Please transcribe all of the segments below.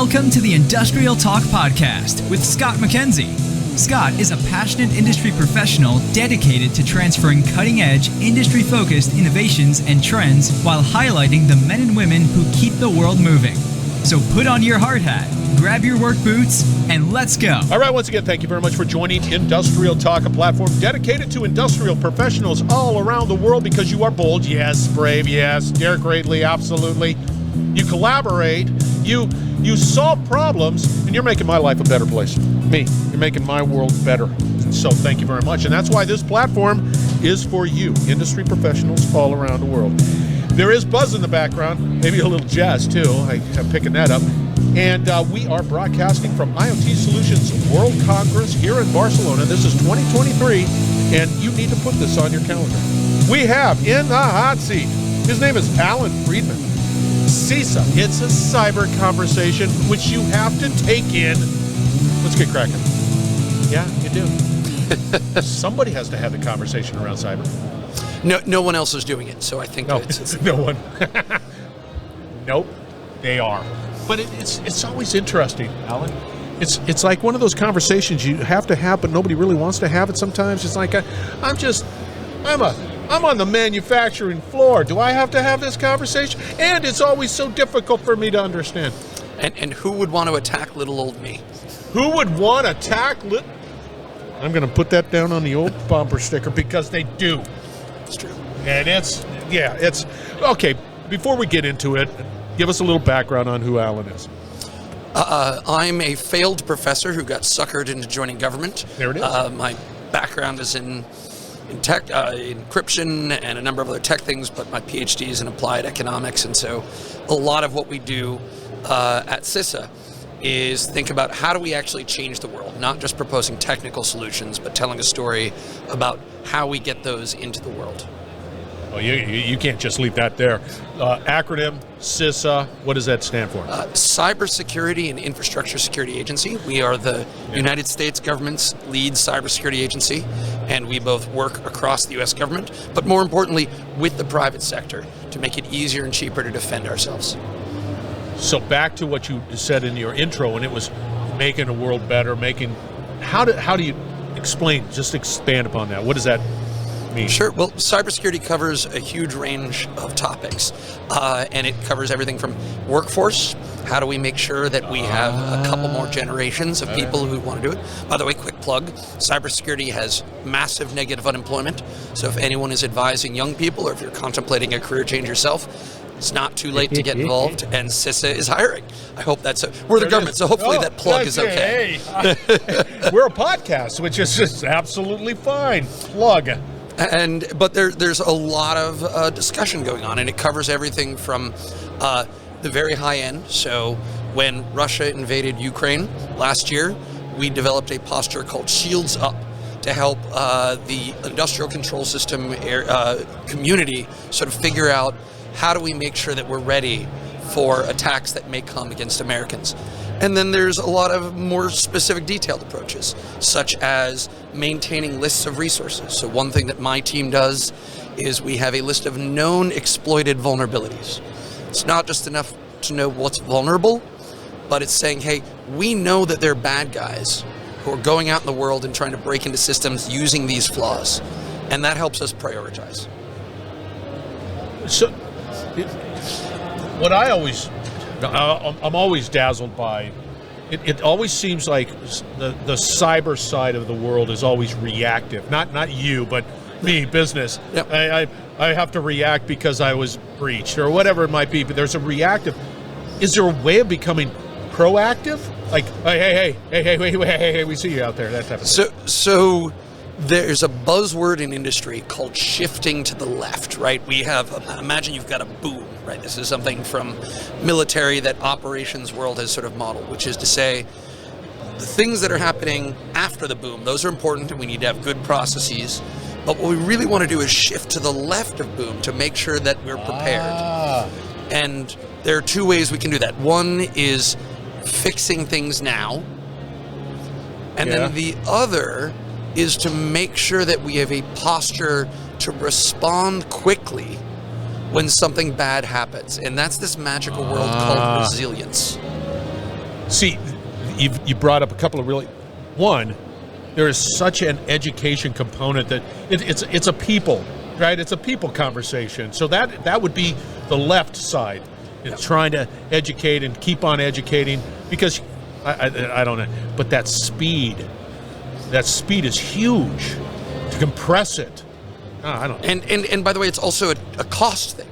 Welcome to the Industrial Talk Podcast with Scott McKenzie. Scott is a passionate industry professional dedicated to transferring cutting-edge, industry-focused innovations and trends while highlighting the men and women who keep the world moving. So put on your hard hat, grab your work boots, and let's go. All right, once again, thank you very much for joining Industrial Talk, a platform dedicated to industrial professionals all around the world because you are bold, yes, brave, yes, dare greatly, absolutely. You collaborate, you solve problems, and you're making my life a better place. You're making my world better. So thank you very much. And that's why this platform is for you, industry professionals all around the world. There is buzz in the background, maybe a little jazz too. I'm picking that up. And we are broadcasting from IoT Solutions World Congress here in Barcelona. This is 2023, and you need to put this on your calendar. We have in the hot seat, his name is Allan Friedman. CISA, it's a cyber conversation which you have to take in. Let's get cracking. Yeah, you do. Somebody has to have the conversation around cyber. No one else is doing it, so I think it's no one. Nope, they are. But it's always interesting, Alan. It's like one of those conversations you have to have, but nobody really wants to have it sometimes. It's like I'm on the manufacturing floor. Do I have to have this conversation? And it's always so difficult for me to understand. And who would want to attack little old me? Who would want to attack I'm going to put that down on the old bumper sticker because they do. It's true. And it's okay. Before we get into it, give us a little background on who Alan is. I'm a failed professor who got suckered into joining government. There it is. My background is in tech, encryption, and a number of other tech things, but my Ph.D. is in applied economics, and so a lot of what we do at CISA is think about how do we actually change the world, not just proposing technical solutions, but telling a story about how we get those into the world. Oh, you can't just leave that there. Acronym, CISA, what does that stand for? Cybersecurity and Infrastructure Security Agency. We are the United States government's lead cybersecurity agency, and we both work across the U.S. government, but more importantly, with the private sector to make it easier and cheaper to defend ourselves. So back to what you said in your intro, and it was making a world better, how do you explain, just expand upon that? What does that mean? Sure. Well, cybersecurity covers a huge range of topics, and it covers everything from workforce. How do we make sure that we have a couple more generations of people who want to do it? By the way, quick plug, cybersecurity has massive negative unemployment. So if anyone is advising young people, or if you're contemplating a career change yourself, it's not too late to get involved, and CISA is hiring. I hope we're the government, so hopefully that plug is okay. Hey, we're a podcast, which is just absolutely fine. Plug. But there's a lot of discussion going on, and it covers everything from the very high end. So when Russia invaded Ukraine last year, we developed a posture called Shields Up to help the industrial control system community sort of figure out how do we make sure that we're ready for attacks that may come against Americans. And then there's a lot of more specific detailed approaches, such as maintaining lists of resources. So one thing that my team does is we have a list of known exploited vulnerabilities. It's not just enough to know what's vulnerable, but it's saying, hey, we know that there are bad guys who are going out in the world and trying to break into systems using these flaws. And that helps us prioritize. So, what I'm always dazzled by, it always seems like the cyber side of the world is always reactive. Not you, but me, business. Yep. I have to react because I was breached or whatever it might be, but there's a reactive. Is there a way of becoming proactive? Like, hey, we see you out there, that type of thing. So there's a buzzword in industry called shifting to the left, right? We have, imagine you've got a boom, right? This is something from military that operations world has sort of modeled, which is to say the things that are happening after the boom, those are important and we need to have good processes. But what we really want to do is shift to the left of boom to make sure that we're prepared. And there are two ways we can do that. One is fixing things now. And then the other is to make sure that we have a posture to respond quickly when something bad happens. And that's this magical world called resilience. See, you brought up a couple of really. One, there is such an education component that it's a people, right? It's a people conversation. So that would be the left side. It's trying to educate and keep on educating because I don't know, but that speed is huge to compress it. I don't know. And by the way, it's also a cost thing,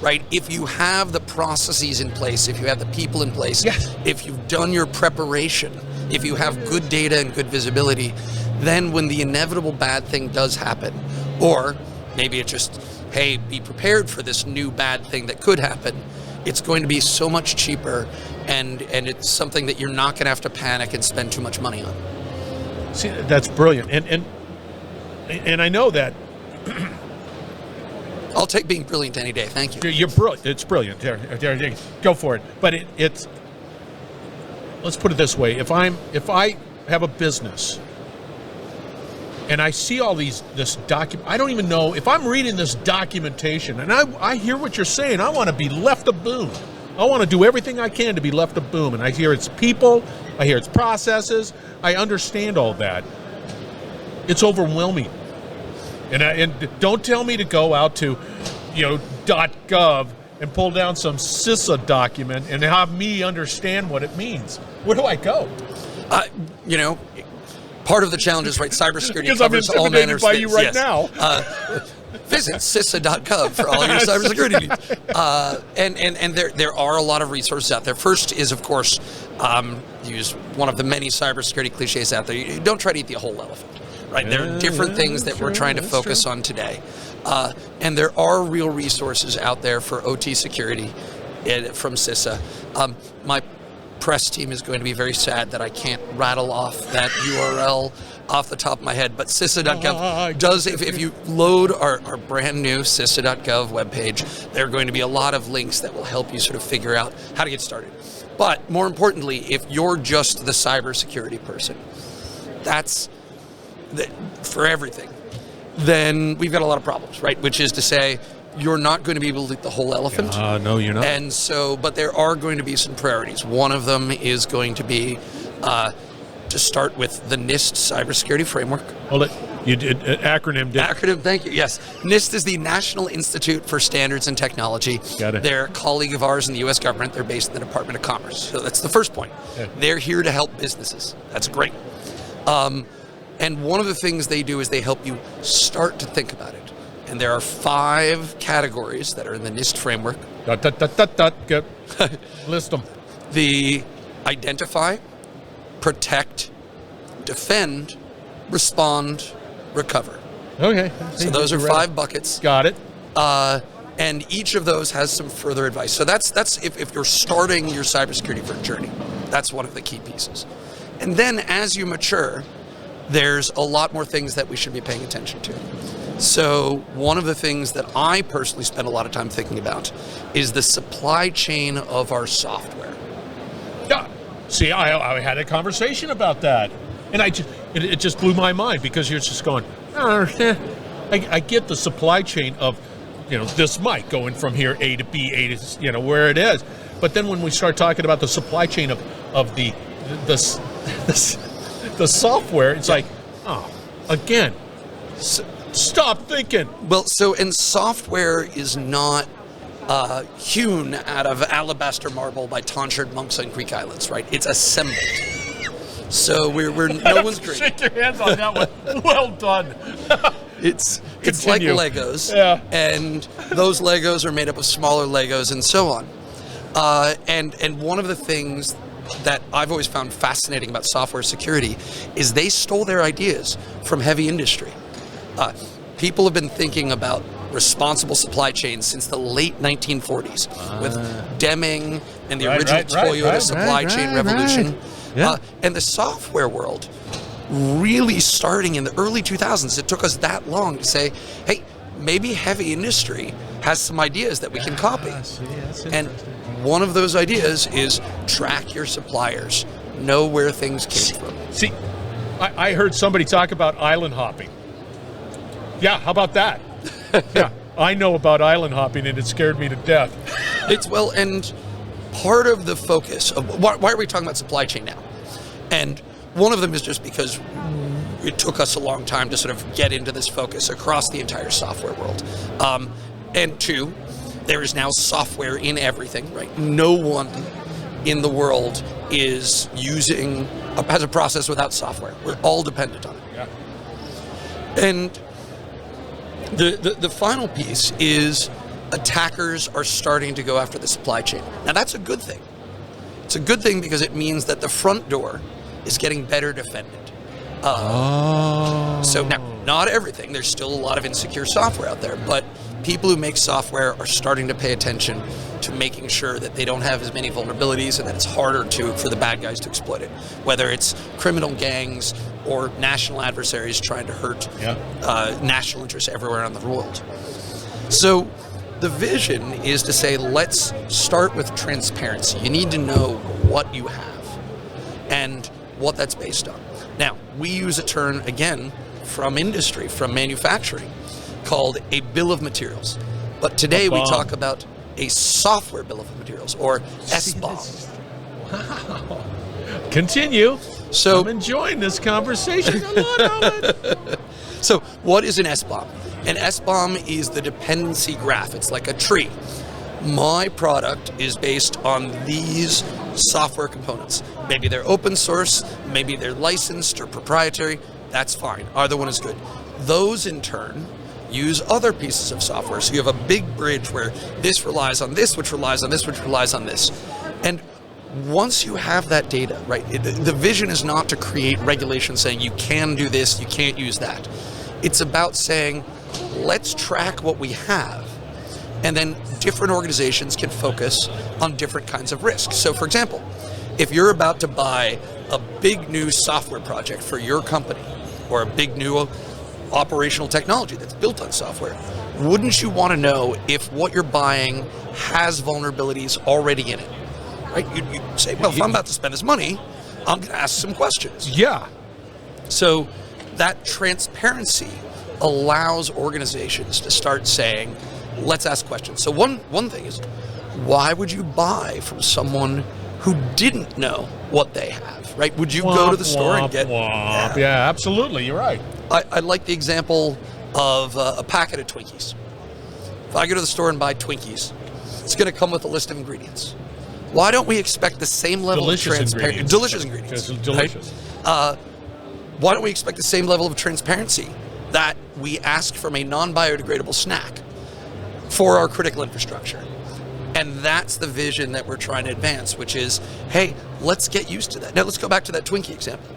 right? If you have the processes in place, if you have the people in place, yes. If you've done your preparation, if you have good data and good visibility, then when the inevitable bad thing does happen, or maybe it's just, hey, be prepared for this new bad thing that could happen, it's going to be so much cheaper, and it's something that you're not going to have to panic and spend too much money on. See, that's brilliant, and I know that. I'll take being brilliant any day. Thank you. You're brilliant. It's brilliant. There, go for it. But it's. Let's put it this way: if I have a business, and I see all this document, I don't even know if I'm reading this documentation, and I hear what you're saying. I want to be left of boom. I want to do everything I can to be left of boom, and I hear it's people, I hear it's processes, I understand all that. It's overwhelming. And don't tell me to go out to, .gov and pull down some CISA document and have me understand what it means. Where do I go? Part of the challenge is, right, cybersecurity covers I'm all manner of by things. you right yes. now. Visit CISA.gov for all your cybersecurity needs. And there are a lot of resources out there. First is, of course, use one of the many cybersecurity cliches out there. You don't try to eat the whole elephant. Right, there are different things that we're trying to focus on today. And there are real resources out there for OT security from CISA. My press team is going to be very sad that I can't rattle off that URL off the top of my head, but CISA.gov does, if you load our brand new CISA.gov webpage, there are going to be a lot of links that will help you sort of figure out how to get started. But more importantly, if you're just the cybersecurity person, that's for everything, then we've got a lot of problems, right? Which is to say, you're not going to be able to eat the whole elephant. No, you're not. And so, but there are going to be some priorities. One of them is going to be to start with the NIST cybersecurity framework. Hold it. You did acronym. Acronym, thank you. Yes. NIST is the National Institute for Standards and Technology. Got it. They're a colleague of ours in the U.S. government. They're based in the Department of Commerce. So that's the first point. Yeah. They're here to help businesses. That's great. And one of the things they do is they help you start to think about it. And there are 5 categories that are in the NIST framework. Get. List them. The identify, protect, defend, respond, recover. Okay. So those are 5 buckets. Got it. And each of those has some further advice. So that's if you're starting your cybersecurity journey, that's one of the key pieces. And then as you mature, there's a lot more things that we should be paying attention to. So one of the things that I personally spend a lot of time thinking about is the supply chain of our software. Yeah. See, I had a conversation about that, and it just blew my mind because you're just going, I don't understand. I get the supply chain of, this mic going from here A to B, A to where it is, but then when we start talking about the supply chain of the software, it's like, again, stop thinking. Well, and software is not hewn out of alabaster marble by tonsured monks on Greek islands, right? It's assembled. So we're no one's great. Shake your hands on that one. Well done. It's like Legos, yeah. And those Legos are made up of smaller Legos and so on. And one of the things that I've always found fascinating about software security is they stole their ideas from heavy industry. People have been thinking about responsible supply chains since the late 1940s with Deming and the original Toyota supply chain revolution. Right. Yeah. And the software world really starting in the early 2000s. It took us that long to say, hey, maybe heavy industry has some ideas that we can copy. And one of those ideas is track your suppliers, know where things came from. See, I heard somebody talk about island hopping. Yeah, how about that? Yeah, I know about island hopping, and it scared me to death. And part of the focus of why are we talking about supply chain now? And one of them is just because it took us a long time to sort of get into this focus across the entire software world. And two, there is now software in everything, right? No one in the world has a process without software. We're all dependent on it. Yeah. And the final piece is attackers are starting to go after the supply chain. Now that's a good thing. It's a good thing because it means that the front door is getting better defended. So now, not everything. There's still a lot of insecure software out there, but people who make software are starting to pay attention to making sure that they don't have as many vulnerabilities and that it's harder for the bad guys to exploit it, whether it's criminal gangs or national adversaries trying to hurt national interests everywhere around the world. So the vision is to say, let's start with transparency. You need to know what you have and what that's based on. Now, we use a term, again, from industry, from manufacturing, called a bill of materials. But today we talk about a software bill of materials, or SBOM. Wow. Continue. So I'm enjoying this conversation. A lot of it. So what is an SBOM? An SBOM is the dependency graph. It's like a tree. My product is based on these software components. Maybe they're open source, maybe they're licensed or proprietary. That's fine. Either one is good. Those in turn use other pieces of software. So you have a big bridge where this relies on this, which relies on this, which relies on this. And once you have that data, right, the vision is not to create regulation saying you can do this, you can't use that. It's about saying, let's track what we have, and then different organizations can focus on different kinds of risks. So for example, if you're about to buy a big new software project for your company, or a big new operational technology that's built on software, wouldn't you want to know if what you're buying has vulnerabilities already in it? Right? You say, well, if I'm about to spend this money, I'm going to ask some questions. Yeah. So that transparency allows organizations to start saying, let's ask questions. So one thing is, why would you buy from someone who didn't know what they have, right? Would you go to the store and get... Yeah, absolutely. You're right. I like the example of a packet of Twinkies. If I go to the store and buy Twinkies, it's going to come with a list of ingredients. Why don't we expect the same level of transparency? Delicious ingredients. Delicious. Right? Why don't we expect the same level of transparency that we ask from a non-biodegradable snack for our critical infrastructure? And that's the vision that we're trying to advance, which is, hey, let's get used to that. Now let's go back to that Twinkie example,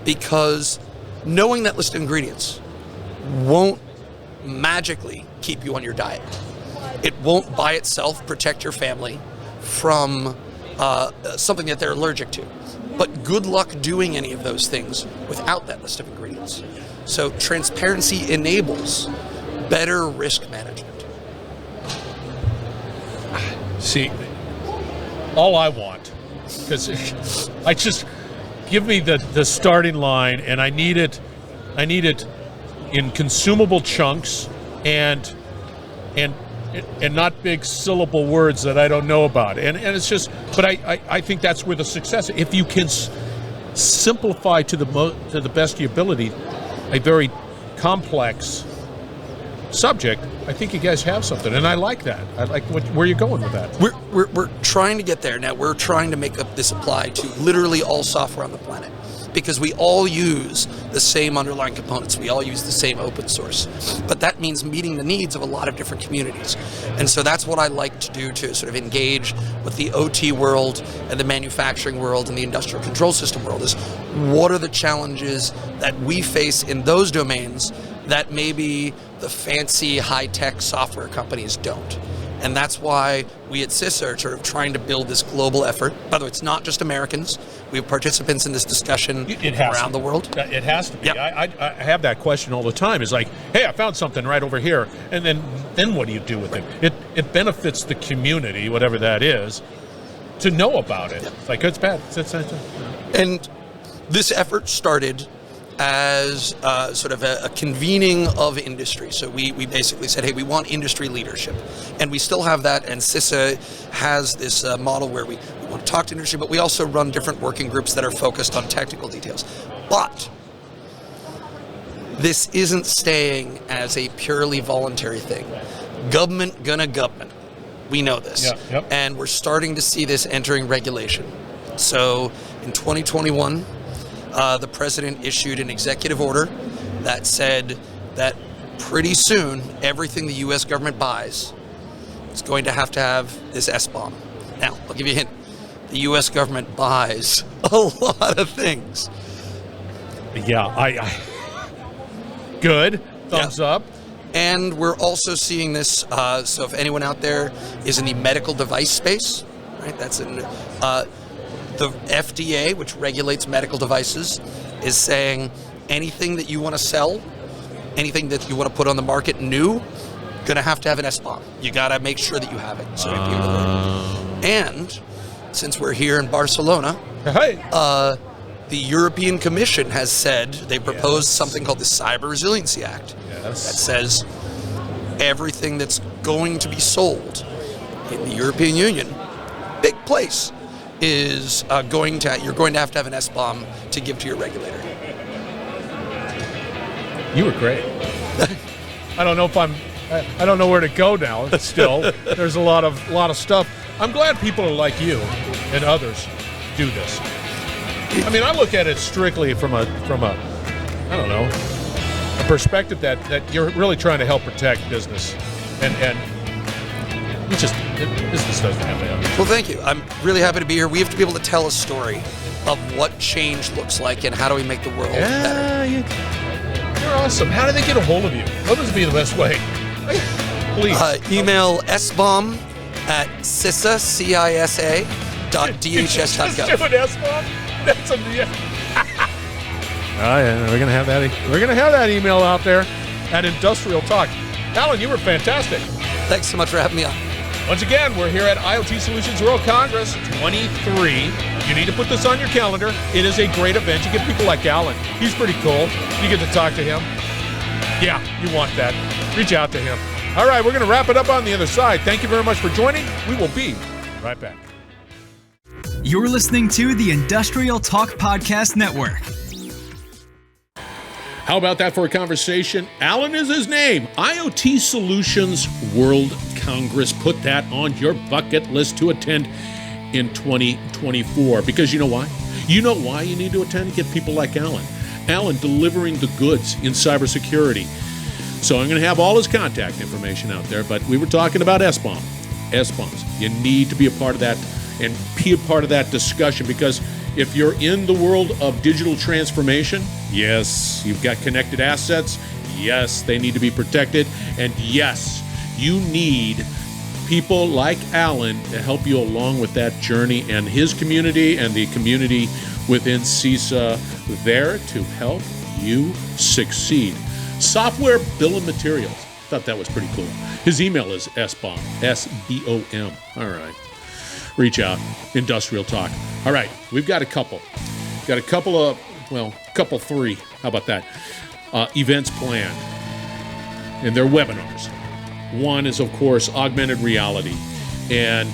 because knowing that list of ingredients won't magically keep you on your diet. It won't by itself protect your family from something that they're allergic to. But good luck doing any of those things without that list of ingredients. So transparency enables better risk management. See, all I want, because I just give me the starting line, and I need it in consumable chunks and not big syllable words that I don't know about. And it's just, but I think that's where the success. If you can simplify to the best of your ability a very complex subject, I think you guys have something, and I like that. I like where you're going with that. We're trying to get there now. We're trying to make this apply to literally all software on the planet, because we all use the same underlying components. We all use the same open source, but that means meeting the needs of a lot of different communities. And so that's what I like to do, to sort of engage with the OT world and the manufacturing world and the industrial control system world, is what are the challenges that we face in those domains that maybe the fancy high-tech software companies don't. And that's why we at CISA are sort of trying to build this global effort. By the way, it's not just Americans. We have participants in this discussion around the world. It has to be. Yep. I have that question all the time. It's like, hey, I found something right over here. And then what do you do with it? It benefits the community, whatever that is, to know about it. Yep. It's like, it's bad. And this effort started as sort of a convening of industry. So we basically said, hey, we want industry leadership. And we still have that, and CISA has this model where we want to talk to industry, but we also run different working groups that are focused on technical details. But this isn't staying as a purely voluntary thing. Government gonna government. We know this. Yeah, yep. And we're starting to see this entering regulation. So in 2021, the president issued an executive order that said that pretty soon everything the U.S. government buys is going to have this SBOM. Now, I'll give you a hint. The U.S. government buys a lot of things. Yeah, I good. Thumbs up. And we're also seeing this, so if anyone out there is in the medical device space, right, that's in the FDA, which regulates medical devices, is saying anything that you want to sell, anything that you want to put on the market new, gonna have to have an SBOM. You gotta make sure that you have it. So and since we're here in Barcelona, hey. The European Commission has said they proposed something called the Cyber Resiliency Act. That says everything that's going to be sold in the European Union, big place, is you're going to have an SBOM to give to your regulator. You were great. I don't know if I don't know where to go now. Still, there's a lot of stuff. I'm glad people like you and others do this. I mean, I look at it strictly from a I don't know, a perspective that you're really trying to help protect business, and business doesn't have that. Well, thank you. I'm really happy to be here. We have to be able to tell a story of what change looks like and how do we make the world better. You're awesome. How do they get a hold of you? What would be the best way? Please. Email SBOM at CISA, CISA.dhs.gov. Just do an SBOM? That's a we're gonna have that. We're gonna have that email out there at Industrial Talk. Allan, you were fantastic. Thanks so much for having me on. Once again, we're here at IoT Solutions World Congress 23. You need to put this on your calendar. It is a great event. You get people like Allan. He's pretty cool. You get to talk to him. Yeah, you want that. Reach out to him. All right, we're going to wrap it up on the other side. Thank you very much for joining. We will be right back. You're listening to the Industrial Talk Podcast Network. How about that for a conversation? Allan is his name. IoT Solutions World Congress. Put that on your bucket list to attend in 2024. Because you know why? You know why you need to attend? Get people like Allan. Allan delivering the goods in cybersecurity. So I'm going to have all his contact information out there, but we were talking about SBOMs. You need to be a part of that and be a part of that discussion, because if you're in the world of digital transformation, yes, you've got connected assets. Yes, they need to be protected. And yes, you need people like Allan to help you along with that journey, and his community and the community within CISA there to help you succeed. Software bill of materials. Thought that was pretty cool. His email is SBOM, SBOM. All right. Reach out. Industrial Talk. All right. We've got a couple. Got a couple three. How about that? Events planned. And they're webinars. One is, of course, augmented reality and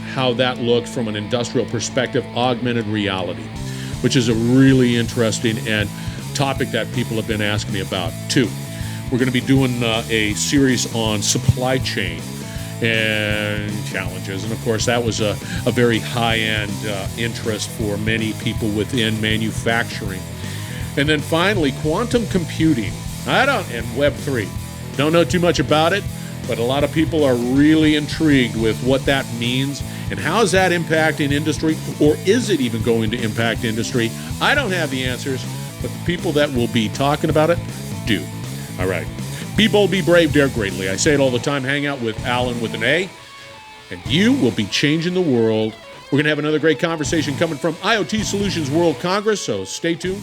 how that looks from an industrial perspective, augmented reality, which is a really interesting and topic that people have been asking me about. Two, we're going to be doing a series on supply chain and challenges. And of course, that was a very high-end interest for many people within manufacturing. And then finally, quantum computing. And Web3. Don't know too much about it, but a lot of people are really intrigued with what that means and how is that impacting industry, or is it even going to impact industry? I don't have the answers, but the people that will be talking about it do. All right. Be bold, be brave, dare greatly. I say it all the time. Hang out with Allan with an A, and you will be changing the world. We're going to have another great conversation coming from IoT Solutions World Congress, so stay tuned.